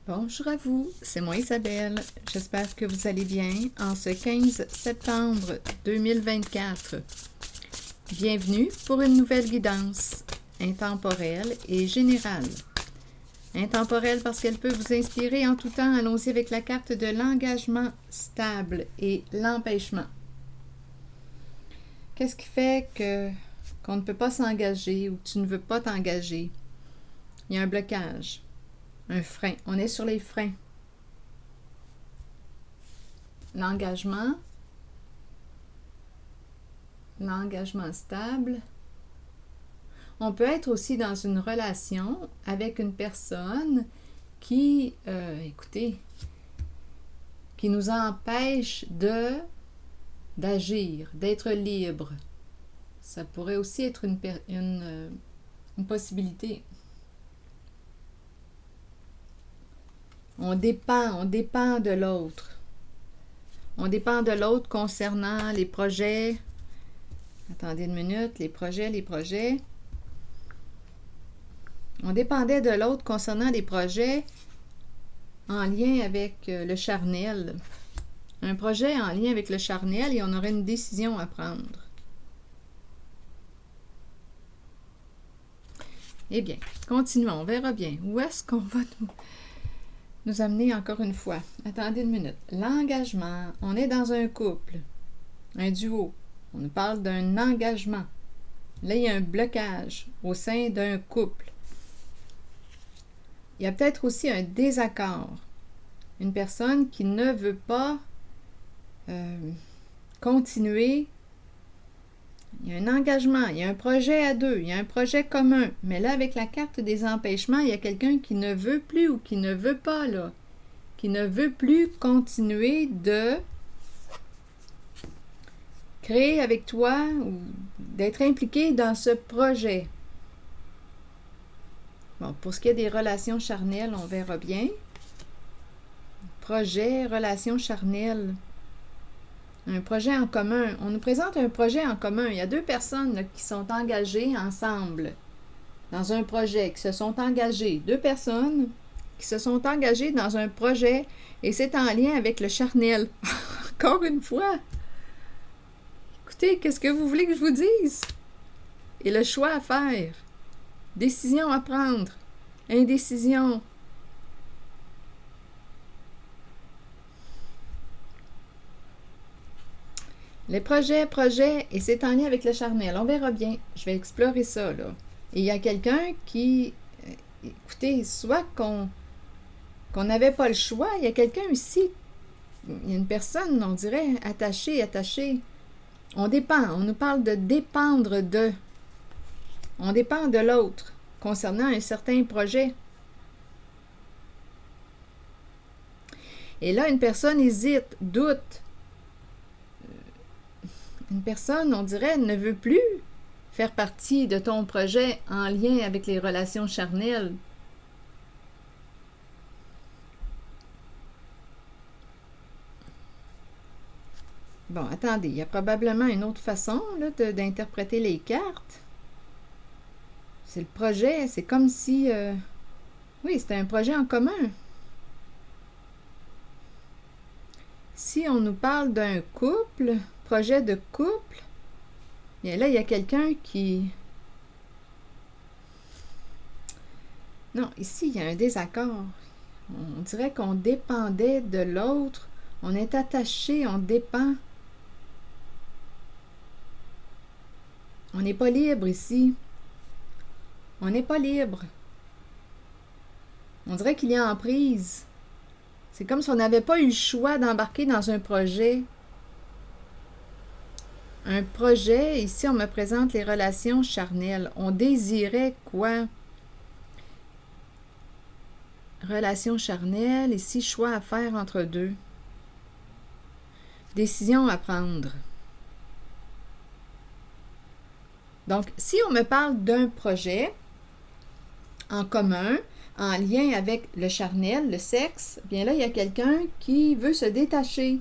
Bonjour à vous, c'est moi Isabelle. J'espère que vous allez bien en ce 15 septembre 2024. Bienvenue pour une nouvelle guidance intemporelle et générale. Intemporelle parce qu'elle peut vous inspirer en tout temps. Allons-y avec la carte de l'engagement stable et l'empêchement. Qu'est-ce qui fait qu'on ne peut pas s'engager ou que tu ne veux pas t'engager? Il y a un blocage. Un frein. On est sur les freins. L'engagement stable. On peut être aussi dans une relation avec une personne qui, qui nous empêche d'agir, d'être libre. Ça pourrait aussi être une possibilité. On dépend de l'autre. On dépend de l'autre concernant les projets. Attendez une minute, les projets. On dépendait de l'autre concernant les projets en lien avec le charnel. Un projet en lien avec le charnel et on aurait une décision à prendre. Eh bien, continuons, on verra bien. Où est-ce qu'on va nous amener encore une fois? Attendez une minute. L'engagement, on est dans un couple, un duo. On nous parle d'un engagement. Là, il y a un blocage au sein d'un couple. Il y a peut-être aussi un désaccord. Une personne qui ne veut pas continuer. Il y a un engagement, il y a un projet à deux, il y a un projet commun. Mais là, avec la carte des empêchements, il y a quelqu'un qui ne veut plus ou qui ne veut pas, là. Qui ne veut plus continuer de créer avec toi ou d'être impliqué dans ce projet. Bon, pour ce qui est des relations charnelles, on verra bien. Projet, relations charnelles. Un projet en commun. On nous présente un projet en commun. Il y a deux personnes là, qui sont engagées ensemble dans un projet, qui se sont engagées. Deux personnes qui se sont engagées dans un projet et c'est en lien avec le charnel. Encore une fois. Écoutez, qu'est-ce que vous voulez que je vous dise? Et le choix à faire. Décision à prendre. Indécision. Les projets, et c'est en lien avec le charnel. On verra bien. Je vais explorer ça, là. Et il y a quelqu'un qui... écoutez, soit qu'on n'avait pas le choix, il y a quelqu'un ici, il y a une personne, on dirait, attachée. On dépend. On nous parle de dépendre de. On dépend de l'autre concernant un certain projet. Et là, une personne hésite, doute. Une personne, on dirait, ne veut plus faire partie de ton projet en lien avec les relations charnelles. Bon, attendez, il y a probablement une autre façon là, d'interpréter les cartes. C'est le projet, c'est comme si... oui, c'était un projet en commun. Si on nous parle d'un couple... projet de couple, et là, il y a quelqu'un qui... Non, ici, il y a un désaccord. On dirait qu'on dépendait de l'autre. On est attaché, on dépend. On n'est pas libre ici. On n'est pas libre. On dirait qu'il y a emprise. C'est comme si on n'avait pas eu le choix d'embarquer dans un projet. Un projet, ici on me présente les relations charnelles. On désirait quoi? Relations charnelles, ici choix à faire entre deux. Décision à prendre. Donc, si on me parle d'un projet en commun, en lien avec le charnel, le sexe, bien là, il y a quelqu'un qui veut se détacher.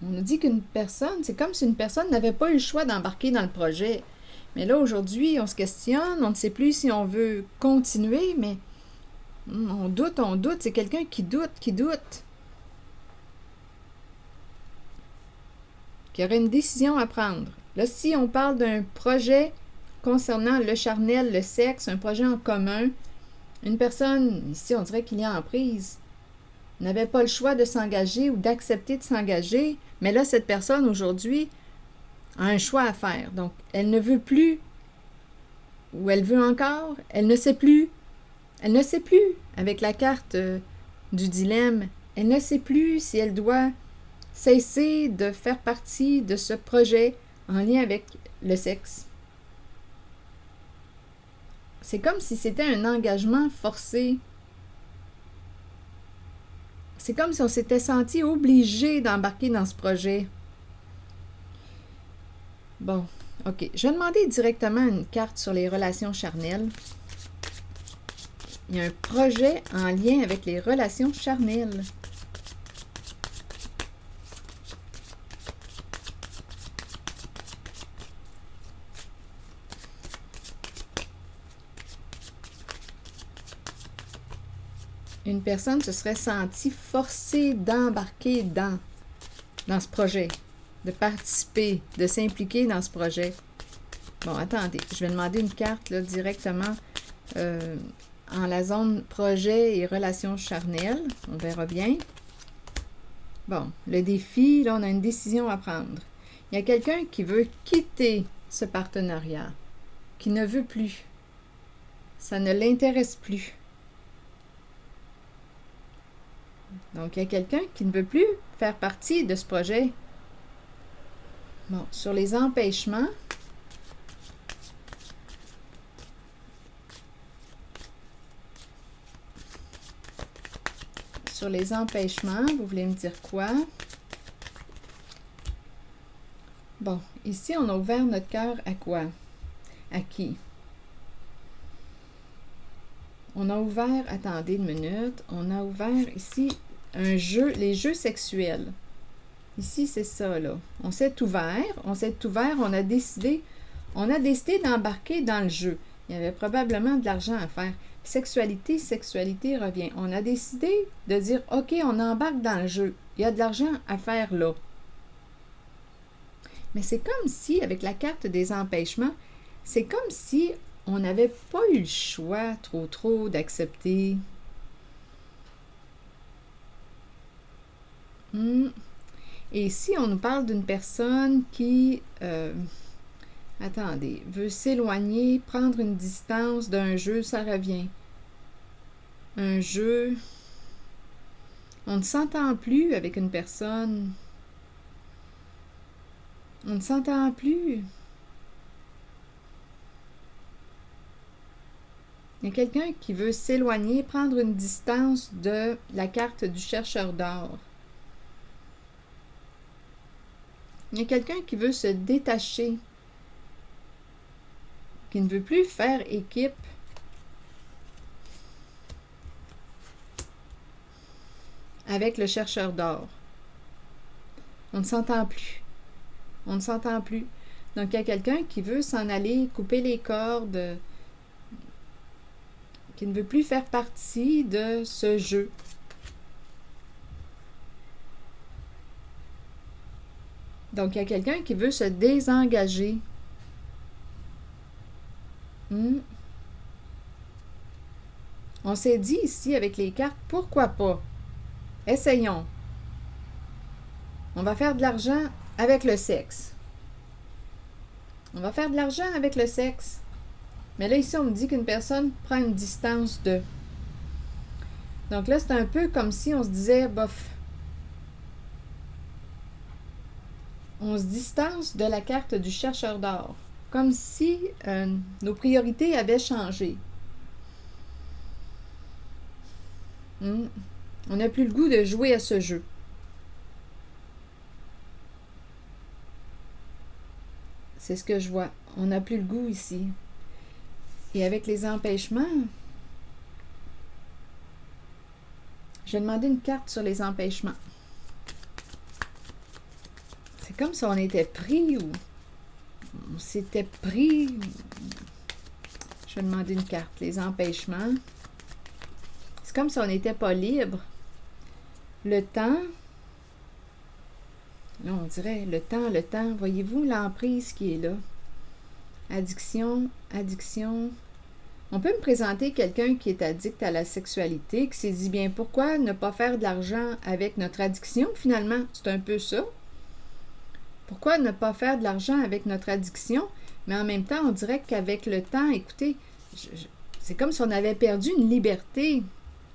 On nous dit qu'une personne, c'est comme si une personne n'avait pas eu le choix d'embarquer dans le projet. Mais là, aujourd'hui, on se questionne, on ne sait plus si on veut continuer, mais On doute. C'est quelqu'un qui doute. Qui aurait une décision à prendre. Là, si on parle d'un projet concernant le charnel, le sexe, un projet en commun, une personne, ici, on dirait qu'il y a en prise, n'avait pas le choix de s'engager ou d'accepter de s'engager, mais là, cette personne, aujourd'hui, a un choix à faire. Donc, elle ne veut plus, ou elle veut encore, elle ne sait plus. Elle ne sait plus, avec la carte du dilemme, elle ne sait plus si elle doit cesser de faire partie de ce projet en lien avec le sexe. C'est comme si c'était un engagement forcé. C'est comme si on s'était senti obligé d'embarquer dans ce projet. Bon, ok. Je vais demander directement une carte sur les relations charnelles. Il y a un projet en lien avec les relations charnelles. Une personne se serait sentie forcée d'embarquer dans ce projet, de participer, de s'impliquer dans ce projet. Bon, attendez, je vais demander une carte là, directement en la zone projet et relations charnelles. On verra bien. Bon, le défi, là, on a une décision à prendre. Il y a quelqu'un qui veut quitter ce partenariat, qui ne veut plus. Ça ne l'intéresse plus. Donc, il y a quelqu'un qui ne veut plus faire partie de ce projet. Bon, sur les empêchements, vous voulez me dire quoi? Bon, ici, on a ouvert notre cœur à quoi? À qui? On a ouvert, attendez une minute, on a ouvert ici les jeux sexuels. Ici, c'est ça, là. On s'est ouvert, on a décidé d'embarquer dans le jeu. Il y avait probablement de l'argent à faire. Sexualité revient. On a décidé de dire, OK, on embarque dans le jeu. Il y a de l'argent à faire là. Mais c'est comme si, avec la carte des empêchements, c'est comme si on n'avait pas eu le choix trop d'accepter. Et ici, on nous parle d'une personne qui, veut s'éloigner, prendre une distance d'un jeu, ça revient. Un jeu, on ne s'entend plus avec une personne. On ne s'entend plus. Il y a quelqu'un qui veut s'éloigner, prendre une distance de la carte du chercheur d'or. Il y a quelqu'un qui veut se détacher, qui ne veut plus faire équipe. Avec le chercheur d'or. On ne s'entend plus. On ne s'entend plus. Donc, il y a quelqu'un qui veut s'en aller, couper les cordes, qui ne veut plus faire partie de ce jeu. Donc, il y a quelqu'un qui veut se désengager. On s'est dit ici, avec les cartes, pourquoi pas? Essayons. On va faire de l'argent avec le sexe. On va faire de l'argent avec le sexe. Mais là, ici, on me dit qu'une personne prend une distance de. Donc là, c'est un peu comme si on se disait, bof. On se distance de la carte du chercheur d'or. Comme si nos priorités avaient changé. On n'a plus le goût de jouer à ce jeu. C'est ce que je vois. On n'a plus le goût ici. Et avec les empêchements, je vais demander une carte sur les empêchements. C'est comme si on était pris ou on s'était pris. Je vais demander une carte. Les empêchements. comme si on n'était pas libre. Le temps, là on dirait le temps, voyez-vous l'emprise qui est là? Addiction. On peut me présenter quelqu'un qui est addict à la sexualité, qui s'est dit, bien, pourquoi ne pas faire de l'argent avec notre addiction, finalement? C'est un peu ça. Pourquoi ne pas faire de l'argent avec notre addiction? Mais en même temps, on dirait qu'avec le temps, écoutez, c'est comme si on avait perdu une liberté.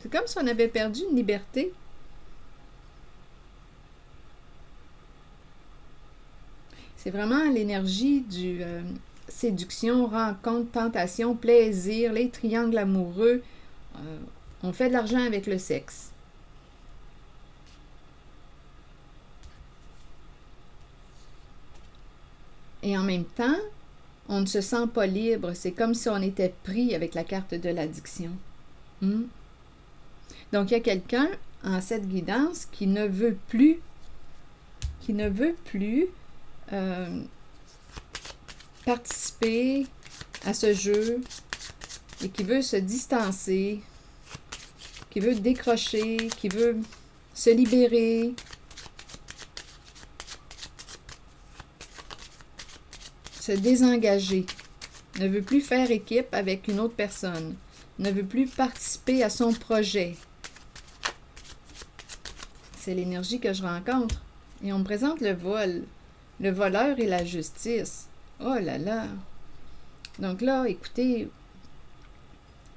C'est comme si on avait perdu une liberté. C'est vraiment l'énergie du séduction, rencontre, tentation, plaisir, les triangles amoureux. On fait de l'argent avec le sexe. Et en même temps, on ne se sent pas libre. C'est comme si on était pris avec la carte de l'addiction. Donc, il y a quelqu'un en cette guidance qui ne veut plus participer à ce jeu et qui veut se distancer, qui veut décrocher, qui veut se libérer. Se désengager, ne veut plus faire équipe avec une autre personne, ne veut plus participer à son projet. C'est l'énergie que je rencontre. Et on me présente le vol, le voleur et la justice. Oh là là! Donc là, écoutez,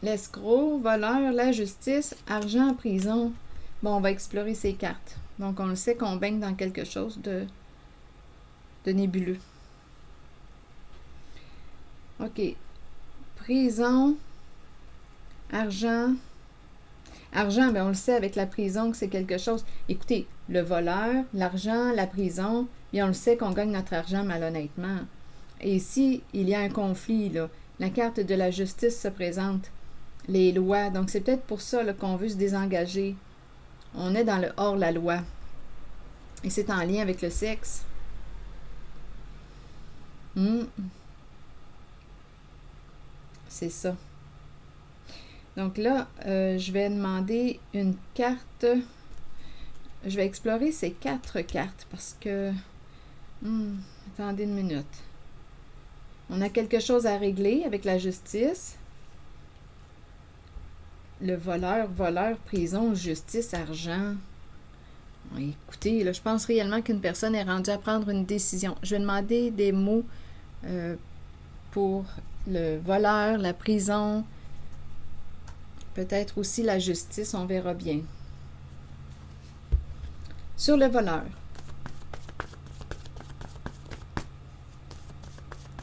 l'escroc, voleur, la justice, argent, prison. Bon, on va explorer ces cartes. Donc on le sait qu'on baigne dans quelque chose de nébuleux. OK. Prison, argent. Argent, bien on le sait avec la prison que c'est quelque chose. Écoutez, le voleur, l'argent, la prison, bien on le sait qu'on gagne notre argent malhonnêtement. Et ici, il y a un conflit, là. La carte de la justice se présente. Les lois. Donc c'est peut-être pour ça là, qu'on veut se désengager. On est dans le hors-la-loi. Et c'est en lien avec le sexe. C'est ça. Donc là, je vais demander une carte. Je vais explorer ces 4 cartes parce que... attendez une minute. On a quelque chose à régler avec la justice. Le voleur, prison, justice, argent. Écoutez, là, je pense réellement qu'une personne est rendue à prendre une décision. Je vais demander des mots pour le voleur, la prison, peut-être aussi la justice, on verra bien. Sur le voleur.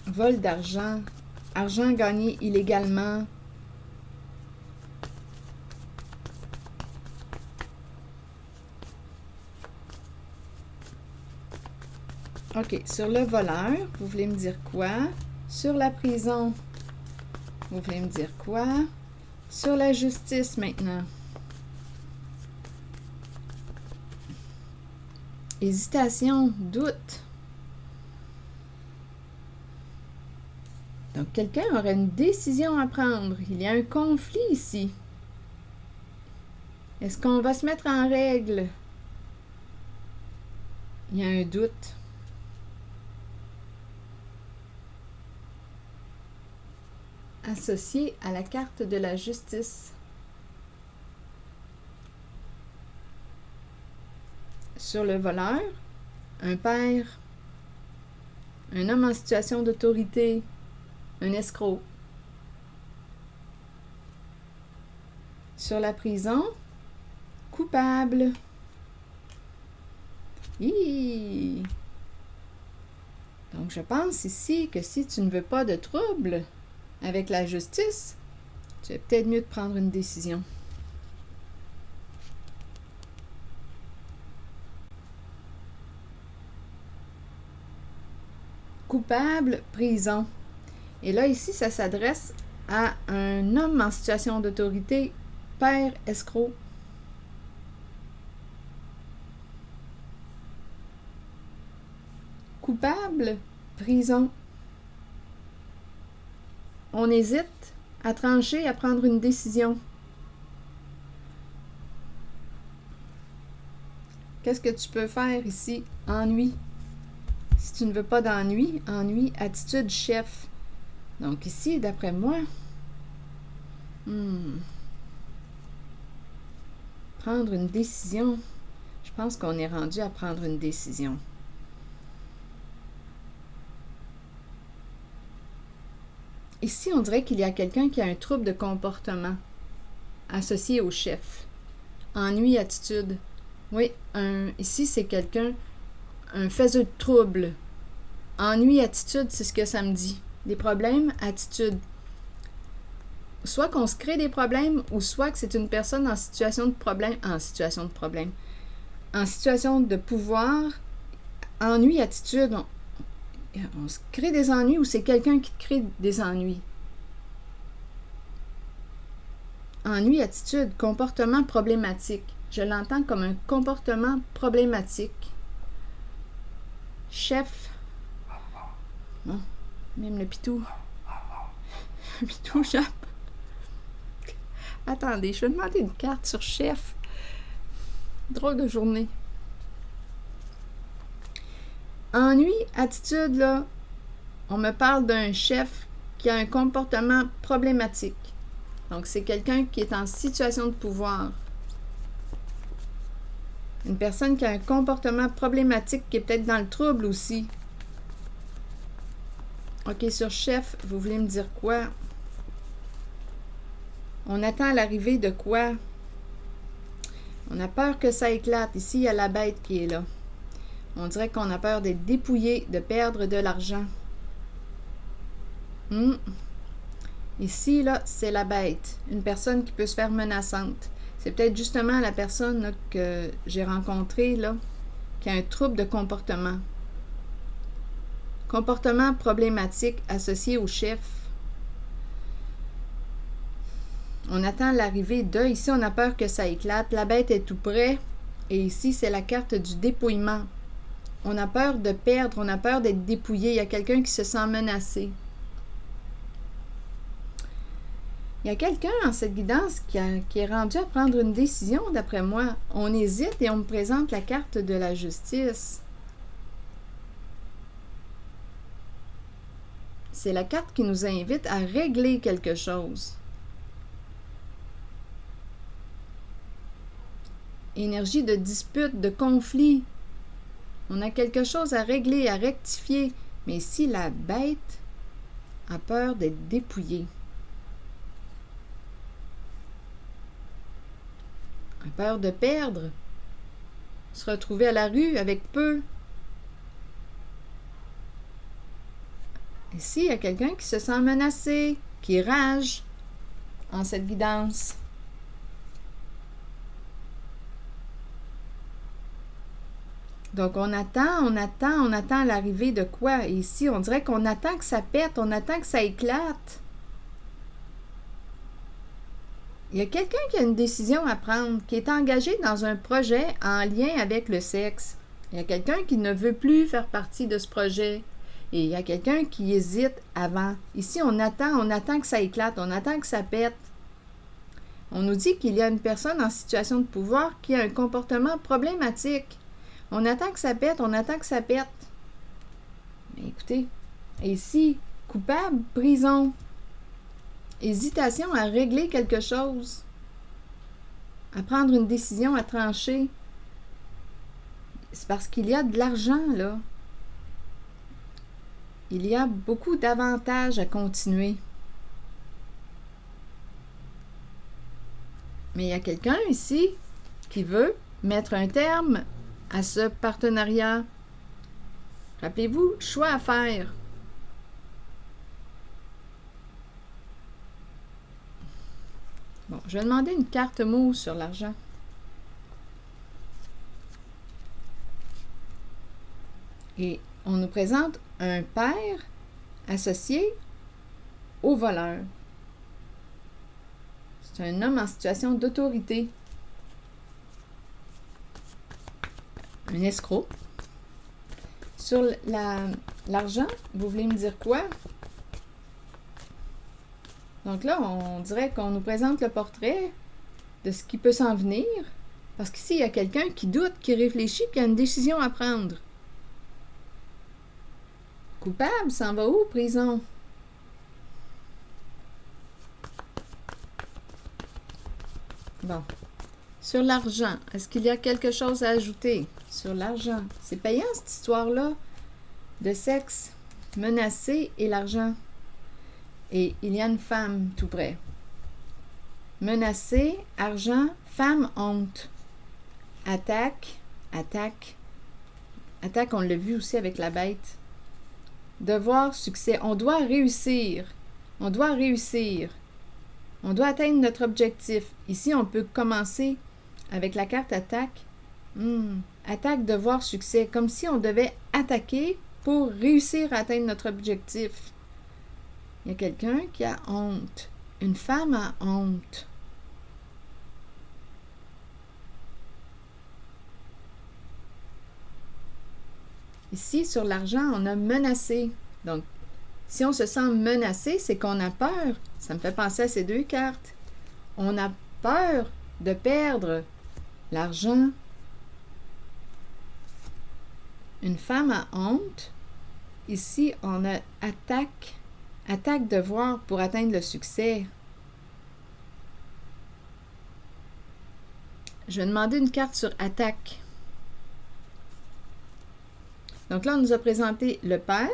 Vol d'argent, argent gagné illégalement. OK, sur le voleur, vous voulez me dire quoi? Sur la prison, vous voulez me dire quoi? Sur la justice maintenant. Hésitation, doute. Donc, quelqu'un aurait une décision à prendre. Il y a un conflit ici. Est-ce qu'on va se mettre en règle? Il y a un doute. Associé à la carte de la justice. Sur le voleur, un père, un homme en situation d'autorité, un escroc. Sur la prison, coupable. Hi! Donc, je pense ici que si tu ne veux pas de trouble avec la justice, tu es peut-être mieux de prendre une décision. Coupable, prison. Et là, ici, ça s'adresse à un homme en situation d'autorité, père escroc. Coupable, prison. On hésite à trancher, à prendre une décision. Qu'est-ce que tu peux faire ici? Ennui. Si tu ne veux pas d'ennui, ennui, attitude chef. Donc ici, d'après moi, prendre une décision. Je pense qu'on est rendu à prendre une décision. Ici, on dirait qu'il y a quelqu'un qui a un trouble de comportement associé au chef. Ennui, attitude. Oui, ici, c'est quelqu'un, un faiseux de trouble. Ennui, attitude, c'est ce que ça me dit. Des problèmes, attitude. Soit qu'on se crée des problèmes, ou soit que c'est une personne en situation de problème, en situation de pouvoir, ennui, attitude. On se crée des ennuis ou c'est quelqu'un qui te crée des ennuis? Ennui, attitude, comportement problématique. Je l'entends comme un comportement problématique. Chef. Bon, même le pitou. Le pitou jappe. Attendez, je vais demander une carte sur chef. Drôle de journée. Ennui, attitude, là, on me parle d'un chef qui a un comportement problématique. Donc, c'est quelqu'un qui est en situation de pouvoir. Une personne qui a un comportement problématique, qui est peut-être dans le trouble aussi. OK, sur chef, vous voulez me dire quoi? On attend l'arrivée de quoi? On a peur que ça éclate. Ici, il y a la bête qui est là. On dirait qu'on a peur d'être dépouillé, de perdre de l'argent. Ici, là, c'est la bête. Une personne qui peut se faire menaçante. C'est peut-être justement la personne là, que j'ai rencontrée, là, qui a un trouble de comportement. Comportement problématique associé au chef. On attend l'arrivée de. Ici, on a peur que ça éclate. La bête est tout près. Et ici, c'est la carte du dépouillement. On a peur de perdre, on a peur d'être dépouillé. Il y a quelqu'un qui se sent menacé. Il y a quelqu'un en cette guidance qui est rendu à prendre une décision, d'après moi. On hésite et on me présente la carte de la justice. C'est la carte qui nous invite à régler quelque chose. Énergie de dispute, de conflit. On a quelque chose à régler, à rectifier. Mais si la bête a peur d'être dépouillée, a peur de perdre, se retrouver à la rue avec peu. Ici, il y a quelqu'un qui se sent menacé, qui rage en cette guidance. Donc, on attend l'arrivée de quoi? Et ici, on dirait qu'on attend que ça pète, on attend que ça éclate. Il y a quelqu'un qui a une décision à prendre, qui est engagé dans un projet en lien avec le sexe. Il y a quelqu'un qui ne veut plus faire partie de ce projet. Et il y a quelqu'un qui hésite avant. Ici, on attend que ça éclate, on attend que ça pète. On nous dit qu'il y a une personne en situation de pouvoir qui a un comportement problématique. On attend que ça pète, on attend que ça pète. Mais écoutez, ici, coupable, prison. Hésitation à régler quelque chose. À prendre une décision, à trancher. C'est parce qu'il y a de l'argent, là. Il y a beaucoup d'avantages à continuer. Mais il y a quelqu'un ici qui veut mettre un terme à ce partenariat. Rappelez-vous, choix à faire. Bon, je vais demander une carte mot sur l'argent. Et on nous présente un père associé au voleur. C'est un homme en situation d'autorité. Un escroc. Sur l'argent, vous voulez me dire quoi? Donc là, on dirait qu'on nous présente le portrait de ce qui peut s'en venir. Parce qu'ici, il y a quelqu'un qui doute, qui réfléchit, qui a une décision à prendre. Coupable, s'en va où, prison? Bon. Sur l'argent, est-ce qu'il y a quelque chose à ajouter? Sur l'argent. C'est payant, cette histoire-là, de sexe menacé et l'argent. Et il y a une femme tout près. Menacé, argent, femme, honte. Attaque, attaque. Attaque, on l'a vu aussi avec la bête. Devoir, succès. On doit réussir. On doit réussir. On doit atteindre notre objectif. Ici, on peut commencer avec la carte attaque. Attaque, devoir, succès. Comme si on devait attaquer pour réussir à atteindre notre objectif. Il y a quelqu'un qui a honte. Une femme a honte. Ici, sur l'argent, on a menacé. Donc, si on se sent menacé, c'est qu'on a peur. Ça me fait penser à ces deux cartes. On a peur de perdre l'argent. Une femme a honte. Ici, on a attaque. Attaque, devoir pour atteindre le succès. Je vais demander une carte sur attaque. Donc là, on nous a présenté le père,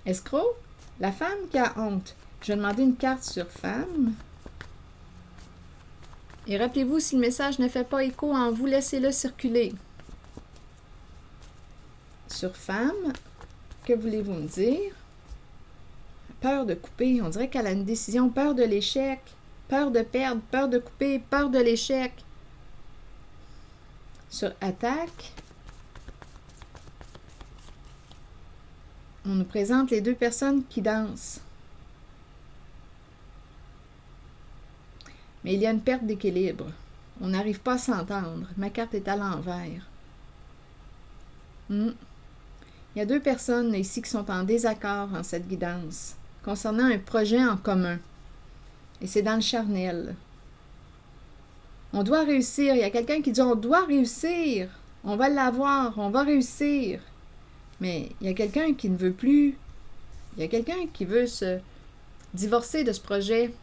escroc, la femme qui a honte. Je vais demander une carte sur femme. Et rappelez-vous, si le message ne fait pas écho en vous, laissez-le circuler. Sur femme, que voulez-vous me dire? Peur de couper, on dirait qu'elle a une décision, peur de l'échec, peur de perdre, peur de couper, peur de l'échec. Sur attaque, on nous présente les deux personnes qui dansent. Mais il y a une perte d'équilibre. On n'arrive pas à s'entendre. Ma carte est à l'envers. Il y a deux personnes ici qui sont en désaccord en cette guidance, concernant un projet en commun. Et c'est dans le charnel. On doit réussir. Il y a quelqu'un qui dit on doit réussir. On va l'avoir. On va réussir. Mais il y a quelqu'un qui ne veut plus. Il y a quelqu'un qui veut se divorcer de ce projet.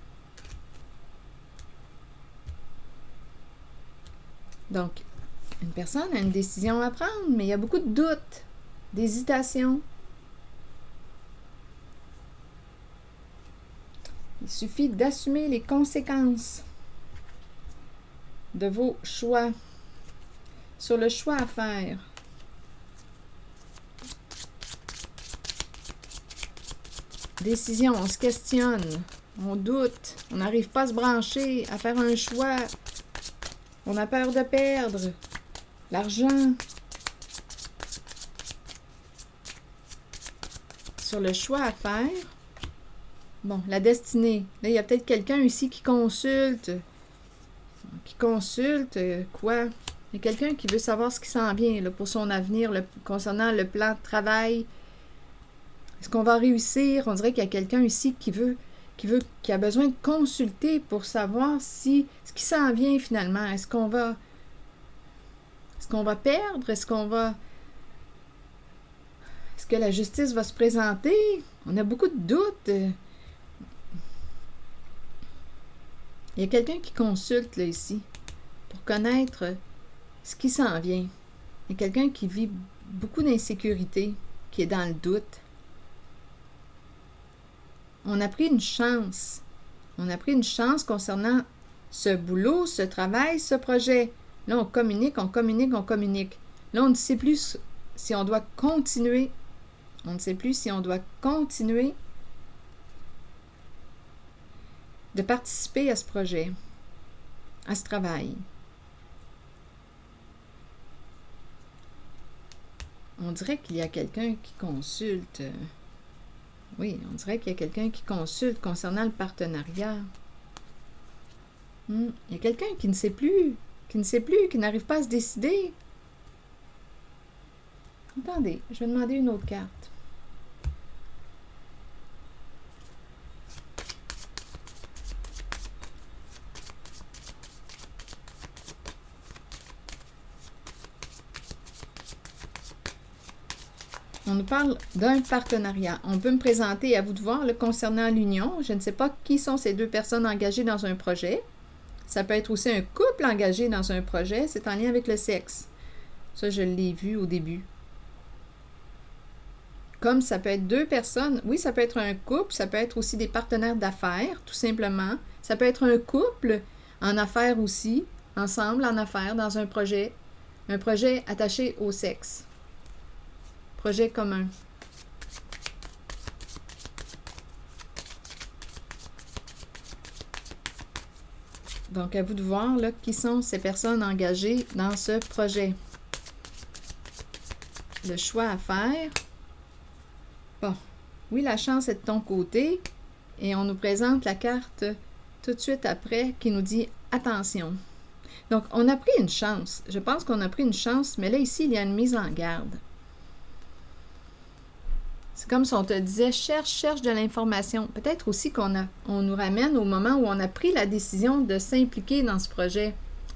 Donc, une personne a une décision à prendre, mais il y a beaucoup de doutes, d'hésitation. Il suffit d'assumer les conséquences de vos choix. Sur le choix à faire. Décision, on se questionne, on doute, on n'arrive pas à se brancher, à faire un choix. On a peur de perdre l'argent. Sur le choix à faire, bon, la destinée. Là, il y a peut-être quelqu'un ici qui consulte. Quoi? Il y a quelqu'un qui veut savoir ce qui s'en vient là, pour son avenir, concernant le plan de travail. Est-ce qu'on va réussir? On dirait qu'il y a quelqu'un ici qui a besoin de consulter pour savoir si ce qui s'en vient finalement. Est-ce qu'on va perdre? Est-ce que la justice va se présenter? On a beaucoup de doutes. Il y a quelqu'un qui consulte là ici pour connaître ce qui s'en vient. Il y a quelqu'un qui vit beaucoup d'insécurité, qui est dans le doute. On a pris une chance. On a pris une chance concernant ce boulot, ce travail, ce projet. Là, on communique. Là, on ne sait plus si on doit continuer. On ne sait plus si on doit continuer de participer à ce projet, à ce travail. On dirait qu'il y a quelqu'un qui consulte. Oui, on dirait qu'il y a quelqu'un qui consulte concernant le partenariat. Il y a quelqu'un qui ne sait plus, qui n'arrive pas à se décider. Attendez, je vais demander une autre carte. On nous parle d'un partenariat. On peut me présenter, à vous de voir, là, concernant l'union. Je ne sais pas qui sont ces deux personnes engagées dans un projet. Ça peut être aussi un couple engagé dans un projet. C'est en lien avec le sexe. Ça, je l'ai vu au début. Comme ça peut être deux personnes. Oui, ça peut être un couple. Ça peut être aussi des partenaires d'affaires, tout simplement. Ça peut être un couple en affaires aussi, ensemble en affaires, dans un projet. Un projet attaché au sexe. Projet commun. Donc, à vous de voir là, qui sont ces personnes engagées dans ce projet. Le choix à faire. Bon, oui, la chance est de ton côté. Et on nous présente la carte tout de suite après qui nous dit « Attention ». Donc, on a pris une chance. Je pense qu'on a pris une chance, mais là, ici, il y a une mise en garde. C'est comme si on te disait, cherche de l'information. Peut-être aussi on nous ramène au moment où on a pris la décision de s'impliquer dans ce projet.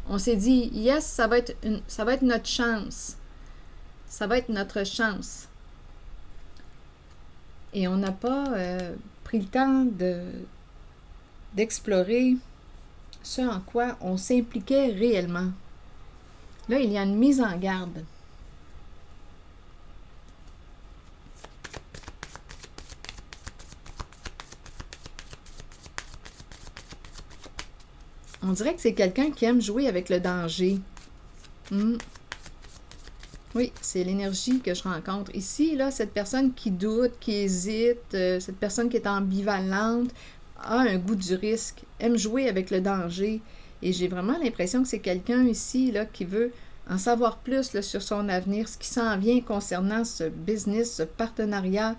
On s'est dit, yes, ça va être notre chance. Ça va être notre chance. Et on n'a pas pris le temps d'explorer ce en quoi on s'impliquait réellement. Là, il y a une mise en garde. On dirait que c'est quelqu'un qui aime jouer avec le danger. Oui, c'est l'énergie que je rencontre. Ici, là, cette personne qui doute, qui hésite, cette personne qui est ambivalente, a un goût du risque, aime jouer avec le danger. Et j'ai vraiment l'impression que c'est quelqu'un ici là, qui veut en savoir plus là, sur son avenir, ce qui s'en vient concernant ce business, ce partenariat.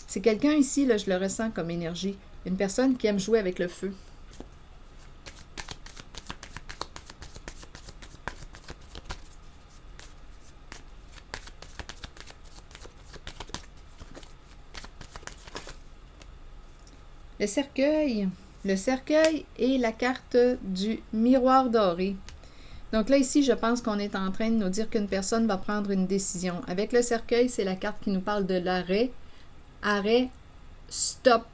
C'est quelqu'un ici, là, je le ressens comme énergie. Une personne qui aime jouer avec le feu. Le cercueil. Le cercueil et la carte du miroir doré. Donc là, ici, je pense qu'on est en train de nous dire qu'une personne va prendre une décision. Avec le cercueil, c'est la carte qui nous parle de l'arrêt. Arrêt, stop.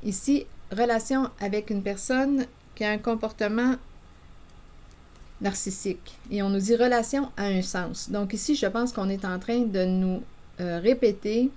Ici, relation avec une personne qui a un comportement narcissique. Et on nous dit relation à un sens. Donc ici, je pense qu'on est en train de nous répéter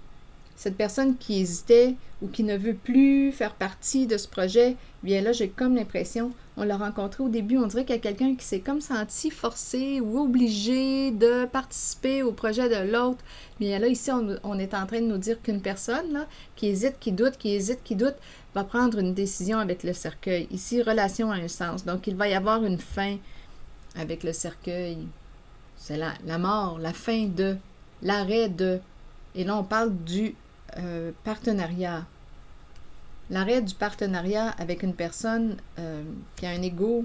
cette personne qui hésitait ou qui ne veut plus faire partie de ce projet, bien là, j'ai comme l'impression, on l'a rencontré au début, on dirait qu'il y a quelqu'un qui s'est comme senti forcé ou obligé de participer au projet de l'autre. Bien là, ici, on est en train de nous dire qu'une personne là, qui hésite, qui doute, va prendre une décision avec le cercueil. Ici, relation à un sens. Donc, il va y avoir une fin avec le cercueil. C'est la mort, la fin de, l'arrêt de. Et là, on parle du partenariat. L'arrêt du partenariat avec une personne qui a un ego,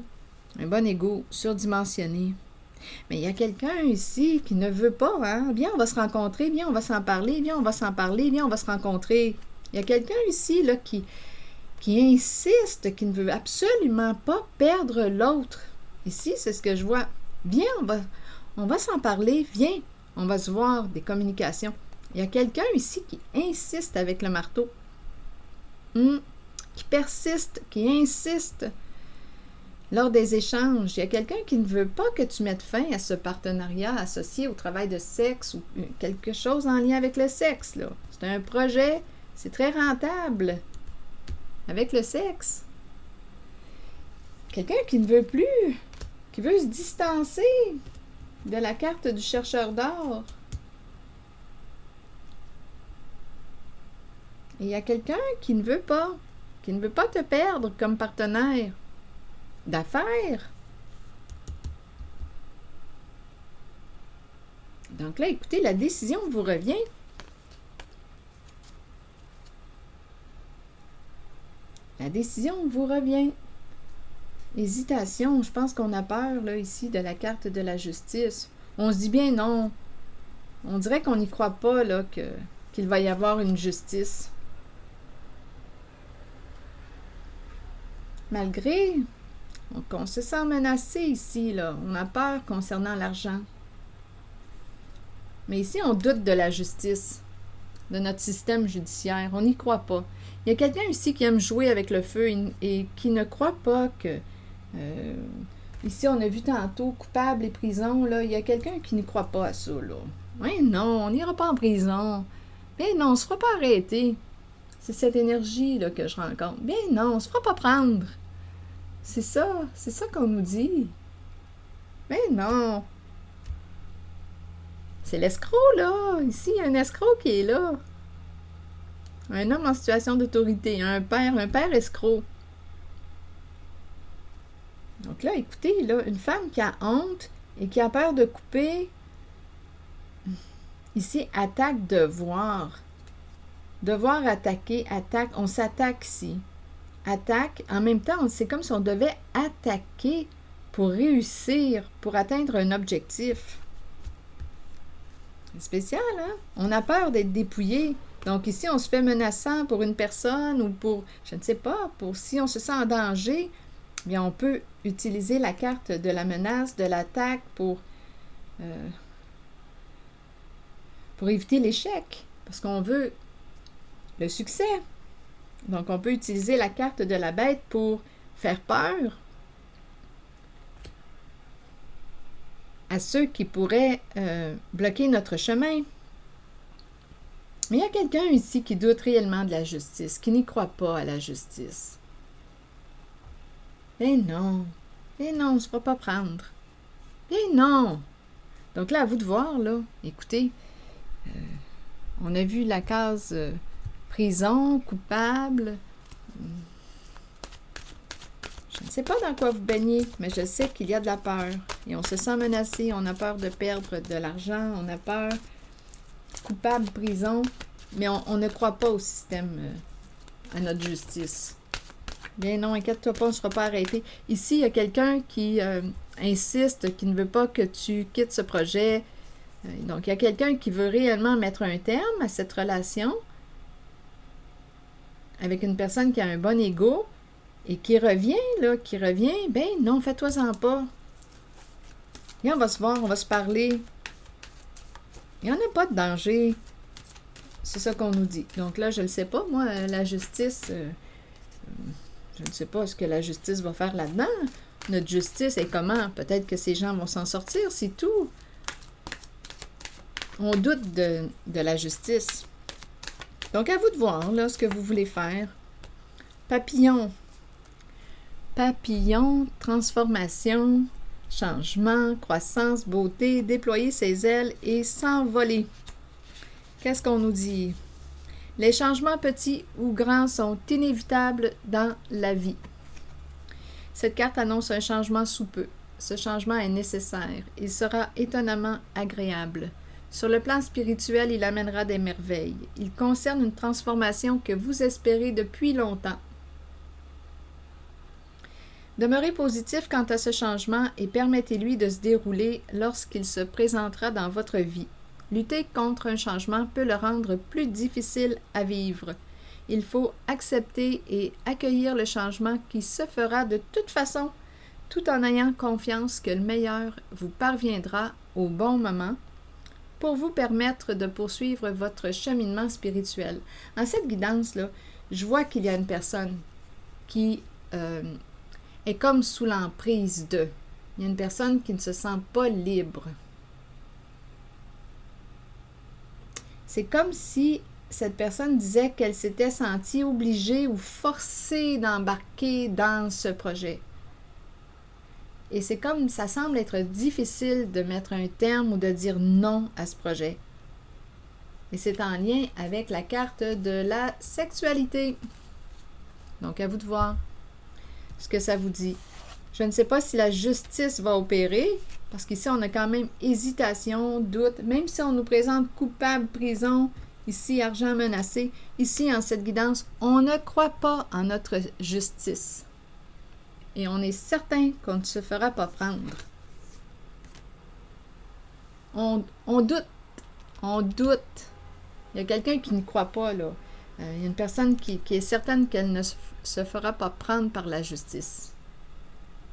un bon ego surdimensionné. Mais il y a quelqu'un ici qui ne veut pas, hein? Viens, on va se rencontrer, viens, on va s'en parler, viens, on va s'en parler, viens, on va se rencontrer. Il y a quelqu'un ici là, qui insiste, qui ne veut absolument pas perdre l'autre. Ici, c'est ce que je vois. Viens, on va s'en parler, viens, on va se voir, des communications. Il y a quelqu'un ici qui insiste avec le marteau. Qui persiste, qui insiste lors des échanges. Il y a quelqu'un qui ne veut pas que tu mettes fin à ce partenariat associé au travail de sexe ou quelque chose en lien avec le sexe. Là. C'est un projet, c'est très rentable avec le sexe. Quelqu'un qui ne veut plus, qui veut se distancer de la carte du chercheur d'or. Et il y a quelqu'un qui ne veut pas te perdre comme partenaire d'affaires. Donc là, écoutez, la décision vous revient. La décision vous revient. Hésitation, je pense qu'on a peur, là, ici, de la carte de la justice. On se dit bien non. On dirait qu'on n'y croit pas, là, qu'il va y avoir une justice. Malgré qu'on se sent menacé ici, là, on a peur concernant l'argent. Mais ici, on doute de la justice, de notre système judiciaire. On n'y croit pas. Il y a quelqu'un ici qui aime jouer avec le feu et qui ne croit pas que... ici, on a vu tantôt coupable et prison. Là, il y a quelqu'un qui n'y croit pas à ça. Là. Oui, non, on n'ira pas en prison. Mais non, on ne se fera pas arrêter. C'est cette énergie là, que je rencontre. Bien non, on ne se fera pas prendre. C'est ça qu'on nous dit. Mais non. C'est l'escroc, là. Ici, il y a un escroc qui est là. Un homme en situation d'autorité, un père escroc. Donc là, écoutez, là, une femme qui a honte et qui a peur de couper, ici, attaque devoir. Devoir attaquer, attaque, on s'attaque ici. Attaque, en même temps, c'est comme si on devait attaquer pour réussir, pour atteindre un objectif. C'est spécial, hein? On a peur d'être dépouillé. Donc ici, on se fait menaçant pour une personne ou pour, je ne sais pas, pour si on se sent en danger, bien on peut utiliser la carte de la menace, de l'attaque pour éviter l'échec, parce qu'on veut le succès. Donc on peut utiliser la carte de la bête pour faire peur à ceux qui pourraient bloquer notre chemin. Mais il y a quelqu'un ici qui doute réellement de la justice, qui n'y croit pas à la justice. Eh non, on ne se fera pas prendre. Eh non. Donc là, à vous de voir, là, écoutez, on a vu la case prison, coupable. Je ne sais pas dans quoi vous baignez, mais je sais qu'il y a de la peur. Et on se sent menacé, on a peur de perdre de l'argent, on a peur, coupable, prison, mais on ne croit pas au système, à notre justice. Bien non, inquiète-toi pas, on ne sera pas arrêté. Ici, il y a quelqu'un qui insiste, qui ne veut pas que tu quittes ce projet. Donc, il y a quelqu'un qui veut réellement mettre un terme à cette relation avec une personne qui a un bon ego et qui revient, ben non, fais-toi-en pas. Et on va se voir, on va se parler. Il n'y en a pas de danger. C'est ça qu'on nous dit. Donc là, je ne le sais pas, moi, la justice, je ne sais pas ce que la justice va faire là-dedans. Notre justice est comment? Peut-être que ces gens vont s'en sortir, c'est tout. On doute de la justice. Donc, à vous de voir, là, ce que vous voulez faire. Papillon. Papillon, transformation, changement, croissance, beauté, déployer ses ailes et s'envoler. Qu'est-ce qu'on nous dit? Les changements petits ou grands sont inévitables dans la vie. Cette carte annonce un changement sous peu. Ce changement est nécessaire. Il sera étonnamment agréable. Sur le plan spirituel, il amènera des merveilles. Il concerne une transformation que vous espérez depuis longtemps. Demeurez positif quant à ce changement et permettez-lui de se dérouler lorsqu'il se présentera dans votre vie. Lutter contre un changement peut le rendre plus difficile à vivre. Il faut accepter et accueillir le changement qui se fera de toute façon, tout en ayant confiance que le meilleur vous parviendra au bon moment pour vous permettre de poursuivre votre cheminement spirituel. En cette guidance-là, je vois qu'il y a une personne qui est comme sous l'emprise de. Il y a une personne qui ne se sent pas libre. C'est comme si cette personne disait qu'elle s'était sentie obligée ou forcée d'embarquer dans ce projet. Et c'est comme ça semble être difficile de mettre un terme ou de dire non à ce projet. Et c'est en lien avec la carte de la sexualité. Donc, à vous de voir ce que ça vous dit. Je ne sais pas si la justice va opérer, parce qu'ici, on a quand même hésitation, doute. Même si on nous présente coupable, prison, ici, argent menacé, ici, en cette guidance, on ne croit pas en notre justice. Et on est certain qu'on ne se fera pas prendre. On doute. On doute. Il y a quelqu'un qui ne croit pas, là. Il y a une personne qui est certaine qu'elle ne se fera pas prendre par la justice.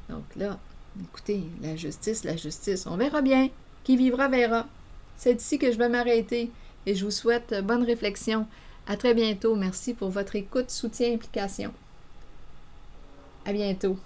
Donc là, écoutez, la justice, on verra bien. Qui vivra verra. C'est ici que je vais m'arrêter et je vous souhaite bonne réflexion. À très bientôt. Merci pour votre écoute, soutien, implication. À bientôt.